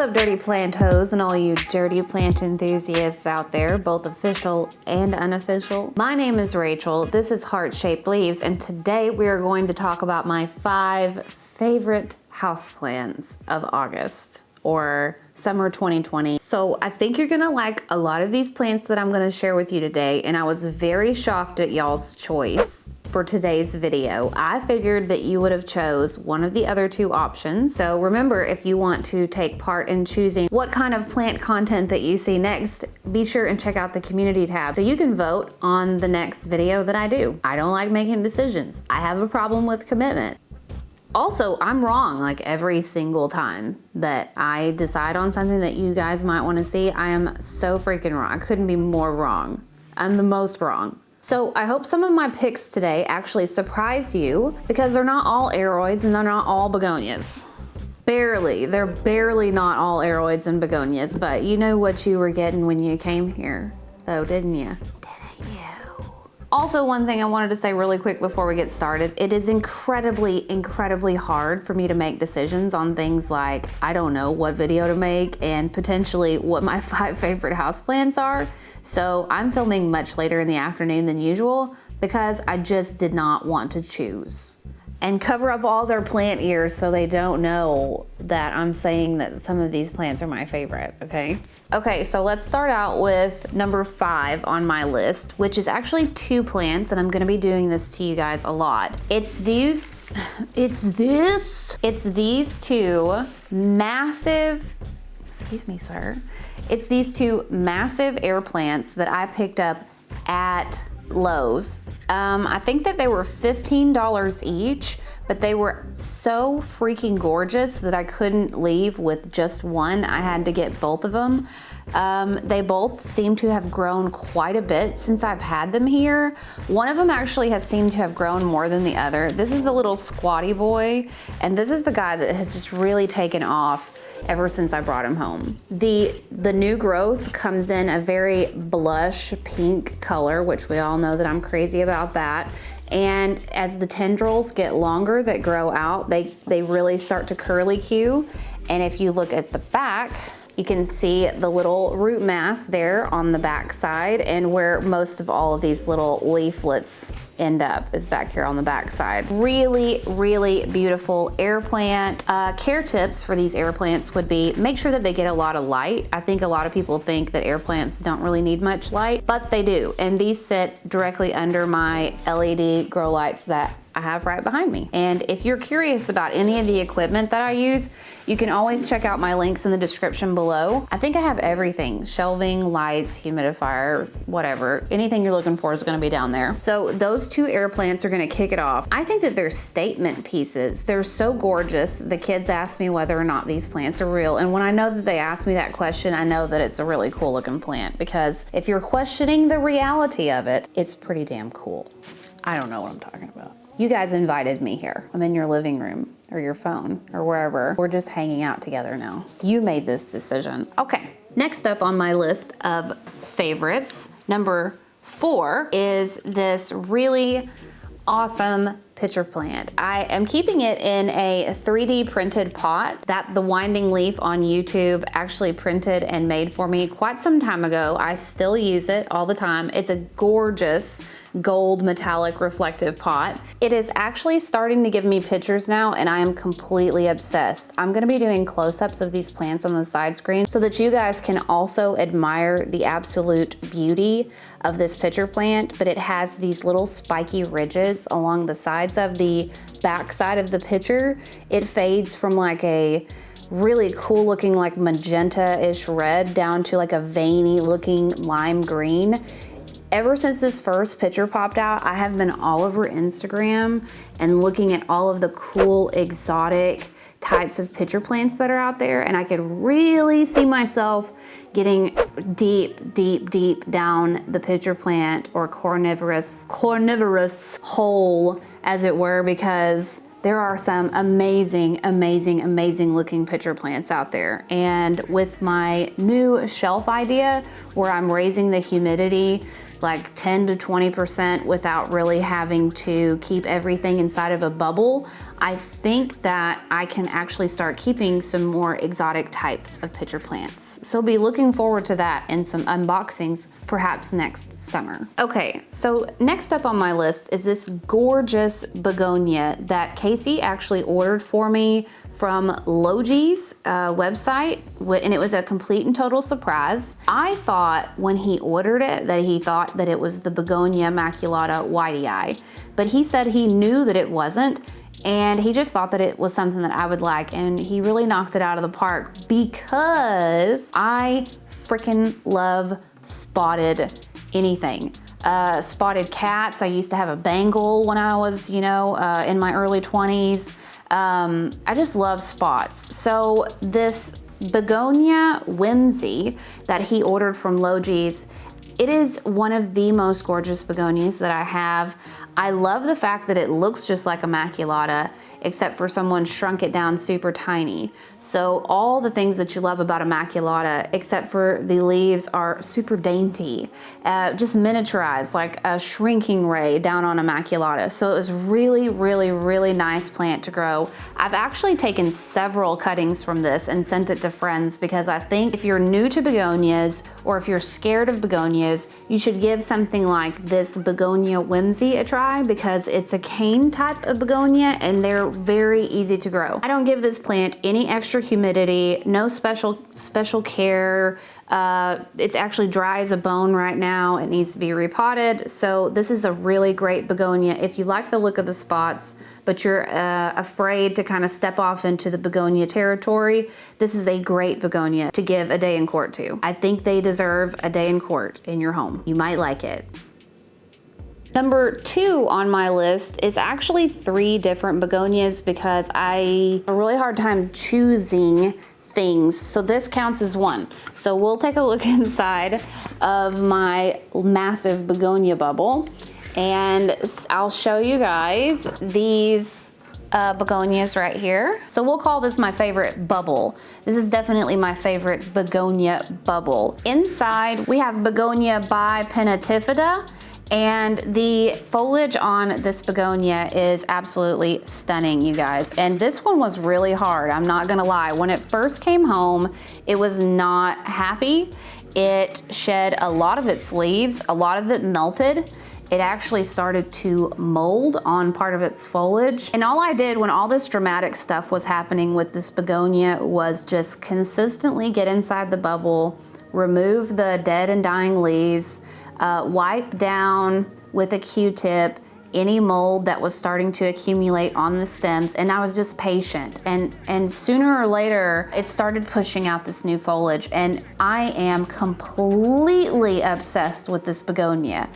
up, dirty plantos and all you dirty plant enthusiasts out there, both official and unofficial? My name is Rachel, this is Heart-Shaped Leaves, and today we are going to talk about my 5 favorite houseplants of August, or summer 2020. So I think you're gonna like a lot of these plants that I'm gonna share with you today, and I was very shocked at y'all's choice for today's video. I figured that you would have chose one of the other 2 options. So remember, if you want to take part in choosing what kind of plant content that you see next, be sure and check out the community tab so you can vote on the next video that I do. I don't like making decisions. I have a problem with commitment. Also, I'm wrong like every single time that I decide on something that you guys might want to see. I am so freaking wrong. I couldn't be more wrong. I'm the most wrong. So I hope some of my picks today actually surprised you, because they're not all aroids and they're not all begonias. Barely. They're barely not all aroids and begonias, but you know what you were getting when you came here, though, didn't you? Didn't you? Also, one thing I wanted to say really quick before we get started, it is incredibly hard for me to make decisions on things like, I don't know what video to make and potentially what my 5 favorite houseplants are. So I'm filming much later in the afternoon than usual because I just did not want to choose and cover up all their plant ears so they don't know that I'm saying that some of these plants are my favorite, okay? Okay, so let's start out with number 5 on my list, which is actually 2 plants, and I'm gonna be doing this to you guys a lot. It's these 2 massive, excuse me, sir. It's these 2 massive air plants that I picked up at Lowe's. I think that they were $15 each, but they were so freaking gorgeous that I couldn't leave with just one. I had to get both of them. They both seem to have grown quite a bit since I've had them here. One of them actually has seemed to have grown more than the other. This is the little squatty boy, and this is the guy that has just really taken off ever since I brought him home. The new growth comes in a very blush pink color, which we all know that I'm crazy about that. And as the tendrils get longer that grow out, they really start to curlicue. And if you look at the back, you can see the little root mass there on the back side, and where most of all of these little leaflets end up is back here on the back side. Really beautiful air plant. Care tips for these air plants would be, make sure that they get a lot of light. I think a lot of people think that air plants don't really need much light, but they do. And these sit directly under my LED grow lights that I have right behind me. And if you're curious about any of the equipment that I use, you can always check out my links in the description below. I think I have everything: shelving, lights, humidifier, whatever. Anything you're looking for is gonna be down there. So those 2 air plants are gonna kick it off. I think that they're statement pieces. They're so gorgeous. The kids ask me whether or not these plants are real. And when I know that they ask me that question, I know that it's a really cool looking plant, because if you're questioning the reality of it, it's pretty damn cool. I don't know what I'm talking about. You guys invited me here. I'm in your living room or your phone or wherever. We're just hanging out together now. You made this decision. Okay, next up on my list of favorites, number 4 is this really awesome pitcher plant. I am keeping it in a 3D printed pot that the Winding Leaf on YouTube actually printed and made for me quite some time ago. I still use it all the time. It's a gorgeous gold metallic reflective pot. It is actually starting to give me pictures now, and I am completely obsessed. I'm gonna be doing close-ups of these plants on the side screen so that you guys can also admire the absolute beauty of this pitcher plant, but it has these little spiky ridges along the sides of the back side of the pitcher. It fades from like a really cool looking like magenta-ish red down to like a veiny looking lime green. Ever since this first picture popped out, I have been all over Instagram and looking at all of the cool exotic types of pitcher plants that are out there, and I could really see myself getting deep down the pitcher plant or cornivorous hole, as it were, because there are some amazing looking pitcher plants out there. And with my new shelf idea where I'm raising the humidity like 10 to 20% without really having to keep everything inside of a bubble, I think that I can actually start keeping some more exotic types of pitcher plants. So be looking forward to that and some unboxings perhaps next summer. Okay, so next up on my list is this gorgeous begonia that Casey actually ordered for me from Logi's website, and it was a complete and total surprise. I thought when he ordered it that he thought that it was the Begonia maculata whitei, but he said he knew that it wasn't, and he just thought that it was something that I would like, and he really knocked it out of the park because I freaking love spotted anything. Spotted cats. I used to have a Bengal when I was, in my early 20s. I just love spots. So this Begonia Whimsy that he ordered from Logi's, it is one of the most gorgeous begonias that I have. I love the fact that it looks just like a maculata, except for someone shrunk it down super tiny. So all the things that you love about a maculata, except for the leaves, are super dainty, just miniaturized, like a shrinking ray down on a maculata. So it was really, really, really nice plant to grow. I've actually taken several cuttings from this and sent it to friends because I think if you're new to begonias or if you're scared of begonias, you should give something like this Begonia Whimsy a try because it's a cane type of begonia and they're very easy to grow. I don't give this plant any extra humidity, no special care. It's actually dry as a bone right now. It needs to be repotted. So this is a really great begonia. If you like the look of the spots, but you're afraid to kind of step off into the begonia territory, this is a great begonia to give a day in court to. I think they deserve a day in court in your home. You might like it. Number 2 on my list is actually 3 different begonias because I have a really hard time choosing things. So this counts as one. So we'll take a look inside of my massive begonia bubble and I'll show you guys these begonias right here. So we'll call this my favorite bubble. This is definitely my favorite begonia bubble. Inside we have Begonia Penitifida. And the foliage on this begonia is absolutely stunning, you guys. And this one was really hard, I'm not gonna lie. When it first came home, it was not happy. It shed a lot of its leaves, a lot of it melted. It actually started to mold on part of its foliage. And all I did when all this dramatic stuff was happening with this begonia was just consistently get inside the bubble, remove the dead and dying leaves, wipe down with a Q-tip any mold that was starting to accumulate on the stems, and I was just patient. And sooner or later, it started pushing out this new foliage, and I am completely obsessed with this begonia.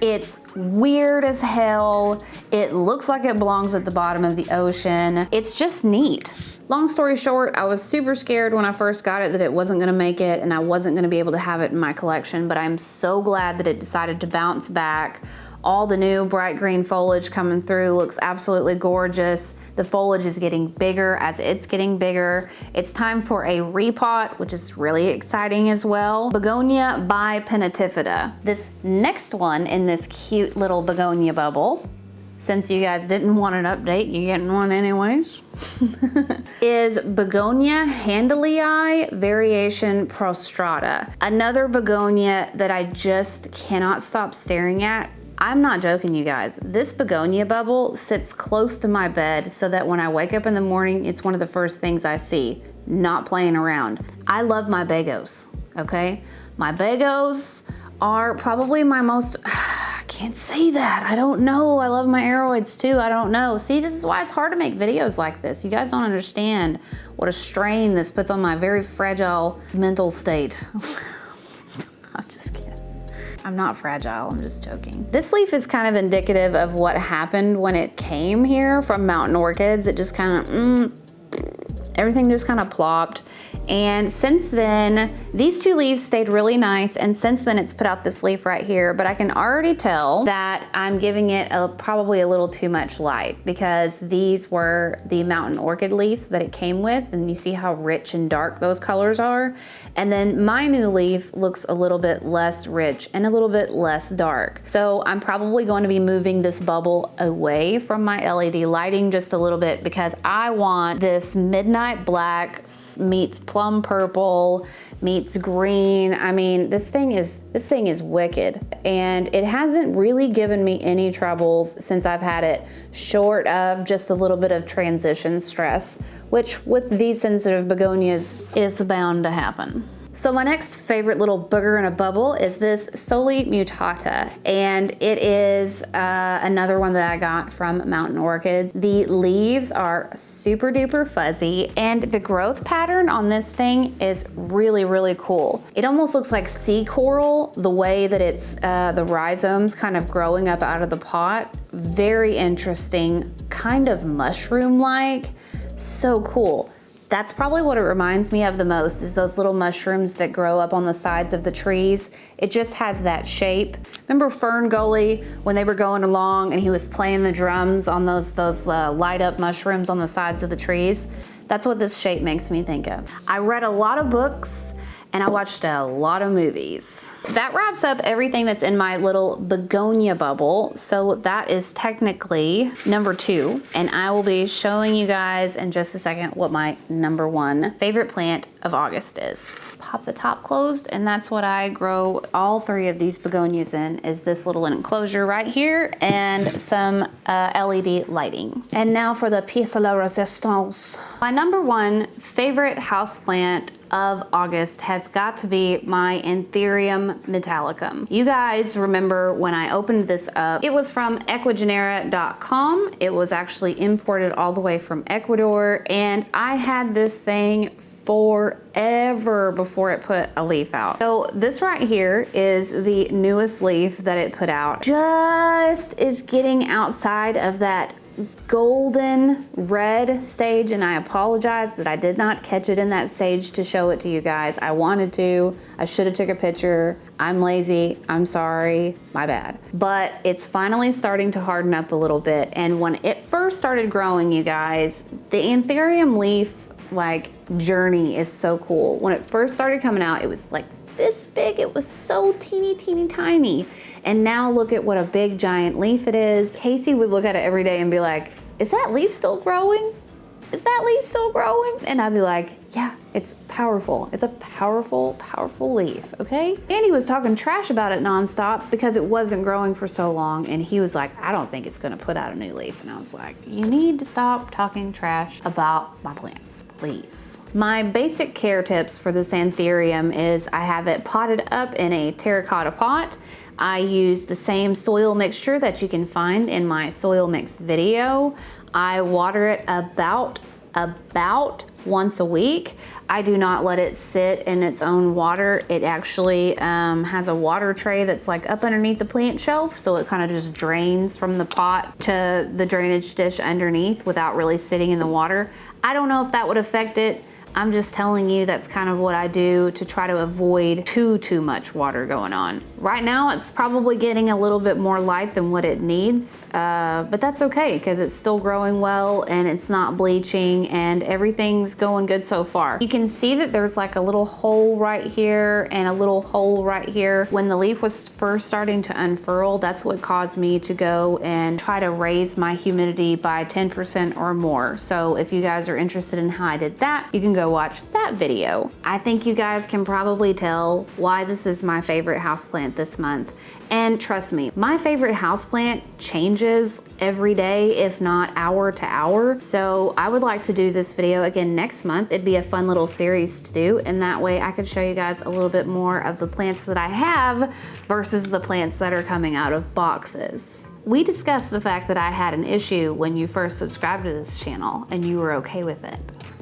It's weird as hell. It looks like it belongs at the bottom of the ocean. It's just neat. Long story short, I was super scared when I first got it that it wasn't gonna make it and I wasn't gonna be able to have it in my collection, but I'm so glad that it decided to bounce back. All the new bright green foliage coming through looks absolutely gorgeous. The foliage is getting bigger as it's getting bigger. It's time for a repot, which is really exciting as well. Begonia Penitifida. This next one in this cute little begonia bubble, since you guys didn't want an update, you're getting one anyways, is Begonia Handley variation Prostrata. Another begonia that I just cannot stop staring at. I'm not joking, you guys. This begonia bubble sits close to my bed so that when I wake up in the morning, it's one of the first things I see, not playing around. I love my begos, okay? My begos are probably my most, I can't say that, I don't know. I love my aroids too, I don't know. See, this is why it's hard to make videos like this. You guys don't understand what a strain this puts on my very fragile mental state. I'm just kidding. I'm not fragile, I'm just joking. This leaf is kind of indicative of what happened when it came here from mountain orchids. It just kind of, everything just kind of plopped And since then, these two leaves stayed really nice, and since then it's put out this leaf right here, but I can already tell that I'm giving it probably a little too much light, because these were the mountain orchid leaves that it came with, and you see how rich and dark those colors are. And then my new leaf looks a little bit less rich and a little bit less dark. So I'm probably going to be moving this bubble away from my LED lighting just a little bit, because I want this midnight black meets plum purple meets green. I mean, this thing is wicked, and it hasn't really given me any troubles since I've had it, short of just a little bit of transition stress, which with these sensitive begonias is bound to happen. So my next favorite little booger in a bubble is this Soli mutata, and it is another one that I got from Mountain Orchids. The leaves are super duper fuzzy, and the growth pattern on this thing is really, really cool. It almost looks like sea coral, the way that it's the rhizomes kind of growing up out of the pot. Very interesting, kind of mushroom-like, so cool. That's probably what it reminds me of the most, is those little mushrooms that grow up on the sides of the trees. It just has that shape. Remember Fern Gully when they were going along and he was playing the drums on those light up mushrooms on the sides of the trees? That's what this shape makes me think of. I read a lot of books and I watched a lot of movies. That wraps up everything that's in my little begonia bubble. So that is technically number 2. And I will be showing you guys in just a second what my number 1 favorite plant of August is. Pop the top closed, and that's what I grow all 3 of these begonias in, is this little enclosure right here and some LED lighting. And now for the pièce de la résistance. My number 1 favorite houseplant of August has got to be my Anthurium metallicum. You guys remember when I opened this up, it was from equigenera.com. It was actually imported all the way from Ecuador, and I had this thing forever before it put a leaf out. So this right here is the newest leaf that it put out. Just is getting outside of that golden red stage, and I apologize that I did not catch it in that stage to show it to you guys. I wanted to. I should have took a picture. I'm lazy. I'm sorry. My bad. But it's finally starting to harden up a little bit, and when it first started growing, you guys, the Anthurium leaf journey is so cool. When it first started coming out, it was like this big. It was so teeny tiny. And now look at what a big giant leaf it is. Casey would look at it every day and be like, is that leaf still growing? Is that leaf still growing? And I'd be like, yeah, it's powerful. It's a powerful, powerful leaf, okay? And he was talking trash about it nonstop because it wasn't growing for so long. And he was like, I don't think it's gonna put out a new leaf. And I was like, you need to stop talking trash about my plants, please. My basic care tips for this Anthurium is I have it potted up in a terracotta pot. I use the same soil mixture that you can find in my soil mix video. I water it about once a week. I do not let it sit in its own water. It actually has a water tray that's like up underneath the plant shelf, so it kind of just drains from the pot to the drainage dish underneath without really sitting in the water. I don't know if that would affect it. I'm just telling you that's kind of what I do to try to avoid too much water going on. Right now it's probably getting a little bit more light than what it needs, but that's okay because it's still growing well and it's not bleaching and everything's going good so far. You can see that there's like a little hole right here and a little hole right here. When the leaf was first starting to unfurl, that's what caused me to go and try to raise my humidity by 10% or more. So if you guys are interested in how I did that, you can go watch that video. I think you guys can probably tell why this is my favorite houseplant this month. And trust me, my favorite houseplant changes every day, if not hour to hour. So I would like to do this video again next month. It'd be a fun little series to do, and that way I could show you guys a little bit more of the plants that I have versus the plants that are coming out of boxes. We discussed the fact that I had an issue when you first subscribed to this channel and you were okay with it.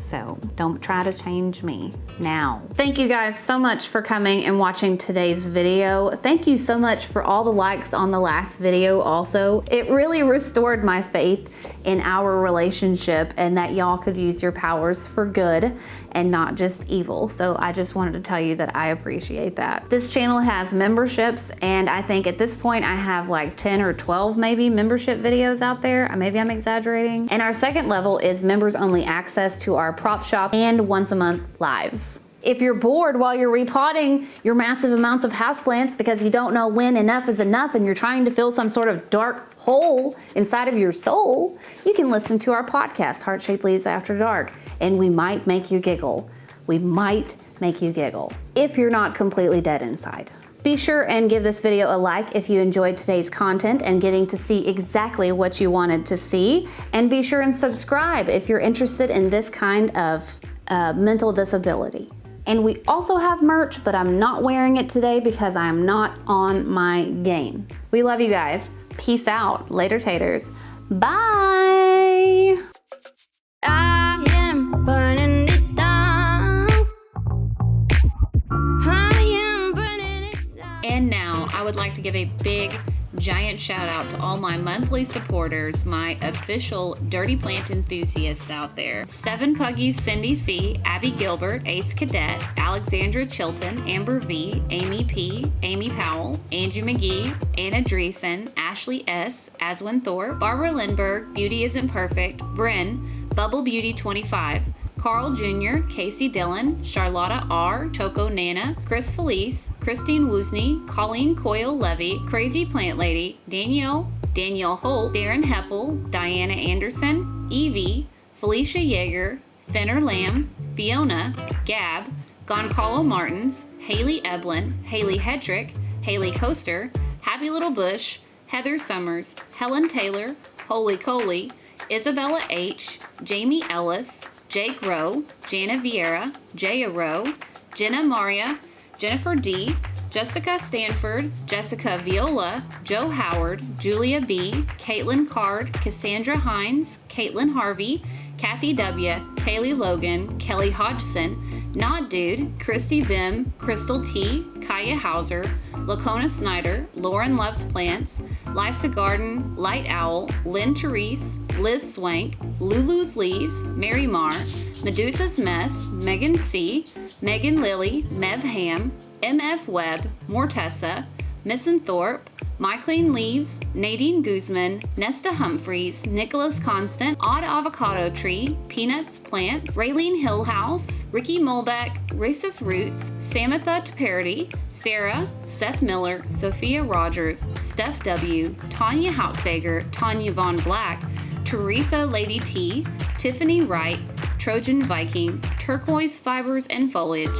So don't try to change me now. Thank you guys so much for coming and watching today's video. Thank you so much for all the likes on the last video also. It really restored my faith in our relationship and that y'all could use your powers for good and not just evil. So I just wanted to tell you that I appreciate that. This channel has memberships, and I think at this point I have like 10 or 12 maybe membership videos out there. Maybe I'm exaggerating. And our second level is members only access to our prop shop and once a month lives. If you're bored while you're repotting your massive amounts of houseplants because you don't know when enough is enough and you're trying to fill some sort of dark hole inside of your soul, you can listen to our podcast, Heart Shaped Leaves After Dark, and we might make you giggle. We might make you giggle if you're not completely dead inside. Be sure and give this video a like if you enjoyed today's content and getting to see exactly what you wanted to see. And be sure and subscribe if you're interested in this kind of mental disability. And we also have merch, but I'm not wearing it today because I'm not on my game. We love you guys. Peace out. Later, taters. Bye. I am burning it down. I am burning it down. And now I would like to give a big giant shout out to all my monthly supporters, my official dirty plant enthusiasts out there. 7 Puggies, Cindy C, Abby Gilbert, Ace Cadet, Alexandra Chilton, Amber V, Amy P, Amy Powell, Angie McGee, Anna Dreesen, Ashley S, Aswin Thorpe, Barbara Lindbergh, Beauty Isn't Perfect, Bryn, Bubble Beauty 25, Carl Jr., Casey Dillon, Charlotta R., Choco Nana, Chris Felice, Christine Woosney, Colleen Coyle Levy, Crazy Plant Lady, Danielle Holt, Darren Heppel, Diana Anderson, Evie, Felicia Yeager, Fenner Lamb, Fiona, Gab, Goncalo Martins, Haley Eblin, Haley Hedrick, Haley Coaster, Happy Little Bush, Heather Summers, Helen Taylor, Holy Coley, Isabella H., Jamie Ellis, Jake Rowe, Jana Vieira, Jaya Rowe, Jenna Maria, Jennifer D., Jessica Stanford, Jessica Viola, Joe Howard, Julia B., Caitlin Card, Cassandra Hines, Caitlin Harvey, Kathy W., Kaylee Logan, Kelly Hodgson, Not Dude, Christy Bim, Crystal T., Kaya Hauser, Lacona Snyder, Lauren Loves Plants, Life's a Garden, Light Owl, Lynn Therese, Liz Swank, Lulu's Leaves, Mary Marr, Medusa's Mess, Megan C., Megan Lilly, Mev Ham, MF Webb, Mortessa, Missin Thorpe, My Clean Leaves, Nadine Guzman, Nesta Humphreys, Nicholas Constant, Odd Avocado Tree, Peanuts Plants, Raylene Hillhouse, Ricky Molbeck, Racist Roots, Samatha Teparity, Sarah, Seth Miller, Sophia Rogers, Steph W., Tanya Hautsager, Tanya Von Black, Teresa Lady T, Tiffany Wright, Trojan Viking, Turquoise Fibers and Foliage,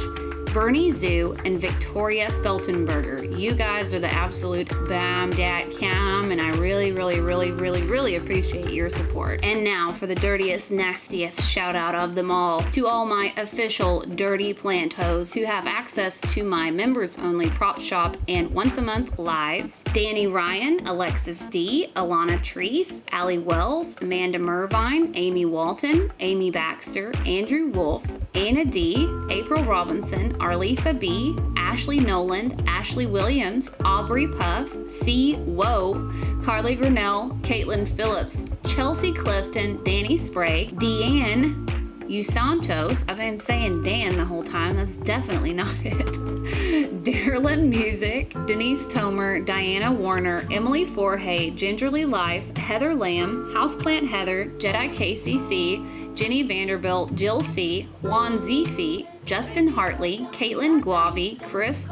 Bernie Zoo, and Victoria Feltenberger. You guys are the absolute bam-dat-cam, and I really, really, really, really, really appreciate your support. And now for the dirtiest, nastiest shout out of them all, to all my official dirty plant hoes who have access to my members only prop shop and once a month lives: Danny Ryan, Alexis D, Alana Treese, Allie Wells, Amanda Mervine, Amy Walton, Amy Baxter, Andrew Wolf, Anna D, April Robinson, Arlisa B, Ashley Noland, Ashley Williams, Aubrey Puff, C. Woe, Carly Grinnell, Caitlin Phillips, Chelsea Clifton, Danny Sprague, Deanne Santos. I've been saying Dan the whole time. That's definitely not it. Darylyn Music, Denise Tomer, Diana Warner, Emily Forhay, Gingerly Life, Heather Lamb, Houseplant Heather, Jedi KCC, Jenny Vanderbilt, Jill C, Juan ZC, Justin Hartley, Caitlin Guavi, Chris,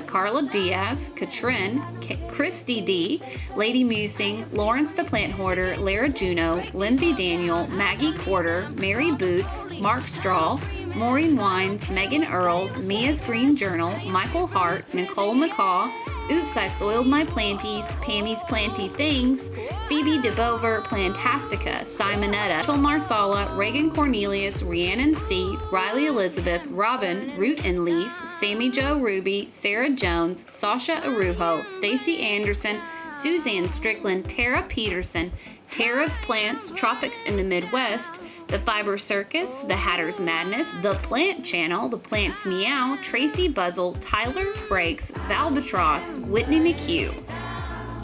Carla Diaz, Katrin, Christy D, Lady Musing, Lawrence the Plant Hoarder, Lara Juno, Lindsay Daniel, Maggie Quarter, Mary Boots, Mark Straw, Maureen Wines, Megan Earls, Mia's Green Journal, Michael Hart, Nicole McCaw, Oops, I Soiled My Planties, Pammy's Planty Things, Phoebe DeBover, Plantastica, Simonetta, Rachel Marsala, Reagan Cornelius, Rhiannon C, Riley Elizabeth, Robin, Root and Leaf, Sammy Jo Ruby, Sarah Jones, Sasha Arujo, Stacy Anderson, Suzanne Strickland, Tara Peterson, Tara's Plants, Tropics in the Midwest, The Fiber Circus, The Hatter's Madness, The Plant Channel, The Plants Meow, Tracy Buzzle, Tyler Frakes, Valbatross, Whitney McHugh.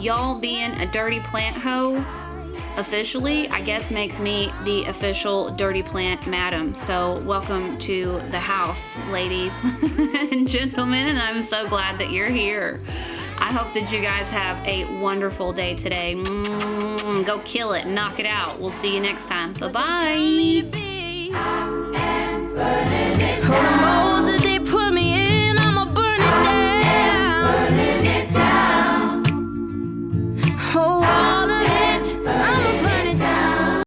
Y'all being a dirty plant hoe officially, I guess, makes me the official dirty plant madam. So welcome to the house, ladies and gentlemen, and I'm so glad that you're here. I hope that you guys have a wonderful day today. Go kill it, knock it out. We'll see you next time. Bye-bye. Hold 'em all.